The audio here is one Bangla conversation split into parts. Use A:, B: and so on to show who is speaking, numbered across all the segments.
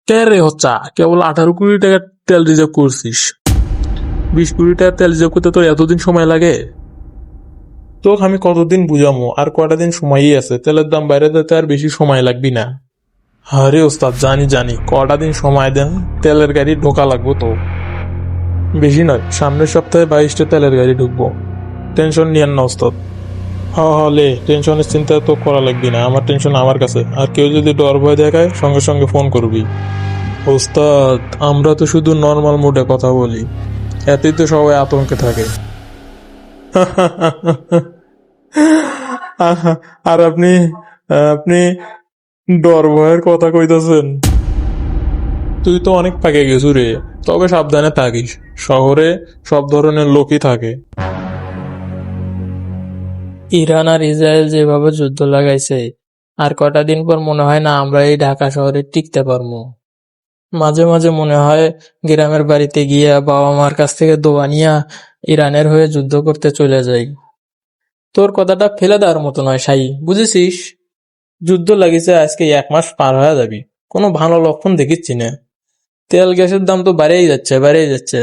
A: কে রে হচ্ছা, কেবল 18 কোটি টাকা তেল রিজার্ভ করছিস? 20 কোটি টাকা তেল রিজার্ভ করতে তোর এতদিন সময় লাগে? তোকে আমি কতদিন বুঝামো, আর কয়টা দিন সময়ই আছে, তেলের দাম বাইরে যেতে আর বেশি সময় লাগবি না। আরে ওস্তাদ, জানি জানি, কয়টা দিন সময় দেন, তেলের গাড়ি ঢোকা লাগবো তো। বেশি নয়, সামনের সপ্তাহে 22টা তেলের গাড়ি ঢুকবো। টেনশন নিয়েন না ওস্তাদ। লে, টেনশনের চিন্তা তো করা লাগবি না, আমার টেনশন আমার কাছে। আর কেউ যদি ডর ভয় দেখায় সঙ্গে সঙ্গে ফোন করবি। ওস্তাদ, আমরা তো শুধু নর্মাল মোডে কথা বলি, এতেই তো সবাই আতঙ্কে থাকে। আর আপনি আপনি ডর ভয়ের কথা কইতাছেন? তুই তো অনেক পাকে গেছু রে, তবে সাবধানে থাকিস, শহরে সব ধরনের লোকই থাকে।
B: ইরান আর ইসরায়েল যেভাবে যুদ্ধ লাগাইছে, আর কটা দিন পর মনে হয় না আমরা এই ঢাকা শহরে টিকতে পারবো। মাঝে মাঝে মনে হয় গ্রামের বাড়িতে গিয়া বাবা মার কাছ থেকে দোয়া নিয়া ইরানের হয়ে যুদ্ধ করতে চলে যাই। তোর কথাটা ফেলে দেওয়ার মতো নয় সাই, বুঝেছিস? যুদ্ধ লাগিছে আজকে 1 মাস পার হয়ে যাবি, কোনো ভালো লক্ষণ দেখিচ্ছি না। তেল গ্যাসের দাম তো বাড়েই যাচ্ছে।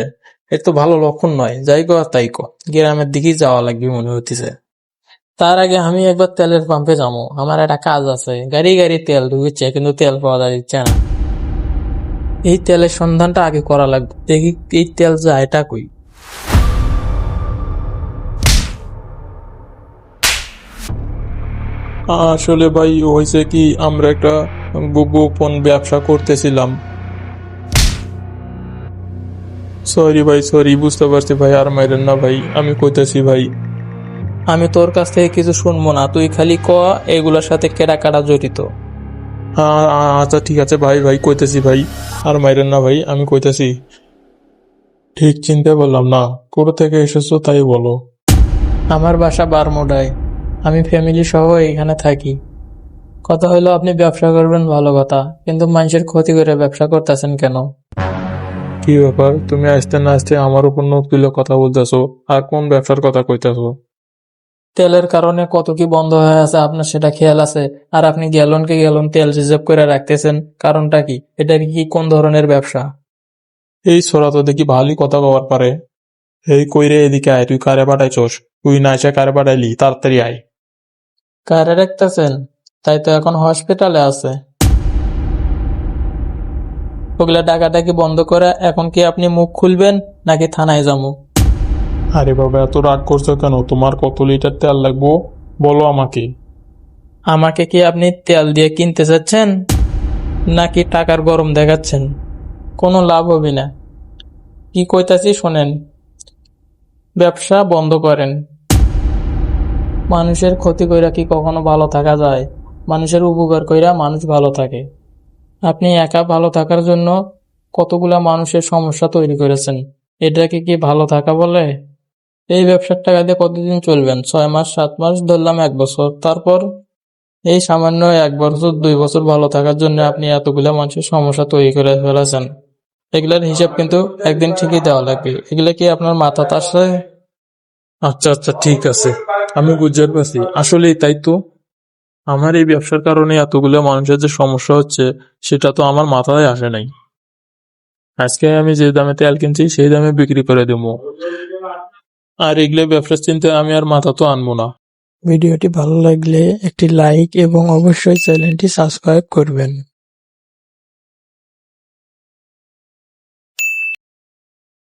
B: এর তো ভালো লক্ষণ নয়। যাই কো আর তাই কো, গ্রামের দিকেই যাওয়া লাগবে মনে হইতেছে। তার আগে আমি একবার তেলের পাম্পে যাবো, আমার একটা কাজ আছে। গাড়ি গাড়ি তেল ঢুকছে কিন্তু তেল পাওয়া যাচ্ছে না। এই তেলের সন্ধানটা আগে করা লাগবে, দেখি এই তেল যায়টা কই।
A: আসলে ভাই হয়েছে কি, আমরা একটা গোপন ব্যবসা করতেছিলাম। সরি ভাই, সরি, বুঝতে পারছি ভাই, আর মাইরেন না ভাই, আমি কইতাছি ভাই।
B: আমি তোর কাছ থেকে কিছু শুনবো না, তুই খালি ক এগুলোর সাথে কেডা কাটা জড়িত।
A: আচ্ছা ঠিক আছে ভাই, ভাই কইতেছি ভাই, আর মাইরেন না ভাই, আমি কইতেছি। ঠিক চিনতে বললাম না, কোথা থেকে এসেছো তাই বলো।
B: আমার বাসা বারমুডায়, আমি ফ্যামিলি সহ এখানে থাকি। কথা হলো আপনি ব্যবসা করবেন ভালো কথা, কিন্তু মানুষের ক্ষতি করে ব্যবসা করতেছেন কেন?
A: কি ব্যাপার, তুমি আসতে না আসতে আমার উপর নখ তুলে কথা বলতেছো, আর কোন ব্যবসার কথা কইতেছো?
B: তেলের কারণে কত কি বন্ধ হয়ে আছে আপনার সেটা খেয়াল আছে? আর আপনি গ্যালনকে গ্যালন তেল রিজার্ভ করে রাখতেছেন, কারণটা কি? এটা কি কোন ধরনের ব্যবসা?
A: এই ছোড়া তো দেখি ভালোই কথা কবার পারে। এই কইরে এদিকে আয়, তুই কারে পাঠাইছস? তুই না এসে কারে পাঠাইলি, তাড়াতাড়ি আয়।
B: কারে রাখতেছেন? তাই তো এখন হসপিটালে আছে। ওগুলা ডাকাডাকি বন্ধ করে এখন কি আপনি মুখ খুলবেন নাকি থানায় যাবো?
A: আরে বাবা, এত রাগ করছো কেন? তোমার কত লিটার তেল লাগবো বলো আমাকে।
B: আমাকে কি আপনি তেল দিয়ে কিনতে চাচ্ছেন নাকি টাকার গরম দেখাচ্ছেন? কোনো লাভ হবে না। কি কইতাছি শোনেন, ব্যবসা বন্ধ করেন। মানুষের ক্ষতি কইরা কি কখনো ভালো থাকা যায়? মানুষের উপকার কইরা মানুষ ভালো থাকে। আপনি একা ভালো থাকার জন্য কতগুলা মানুষের সমস্যা তৈরি করেছেন, এটাকে কি ভালো থাকা বলে? এই ব্যবসার টাকা দিয়ে কতদিন চলবেন? 6 মাস, 7 মাস, ধরলাম 1 বছর। তারপর এই সামান্য 1 বছর 2 বছর ভালো থাকার জন্য আপনি এতগুলা মানুষের সমস্যা তৈরি করে ফেলেছেন। এগুলার হিসাব কিন্তু একদিন ঠিকই দেওয়া লাগবে। এগুলা কি আপনার মাথাতে আসে?
A: আচ্ছা আচ্ছা ঠিক আছে, আমি বুঝতে পারছি, আসলেই তাই তো। আমার এই ব্যবসার কারণে এতগুলো মানুষের যে সমস্যা হচ্ছে, সেটা তো আমার মাথায় আসে নাই। আজকে আমি যে দামে তেল কিনছি সেই দামে বিক্রি করে দেবো, আর এগুলো ব্যবসার চিন্তায় আমি আর মাথা তো আনবো না।
B: ভিডিওটি ভালো লাগলে একটি লাইক এবং অবশ্যই চ্যানেলটি সাবস্ক্রাইব করবেন।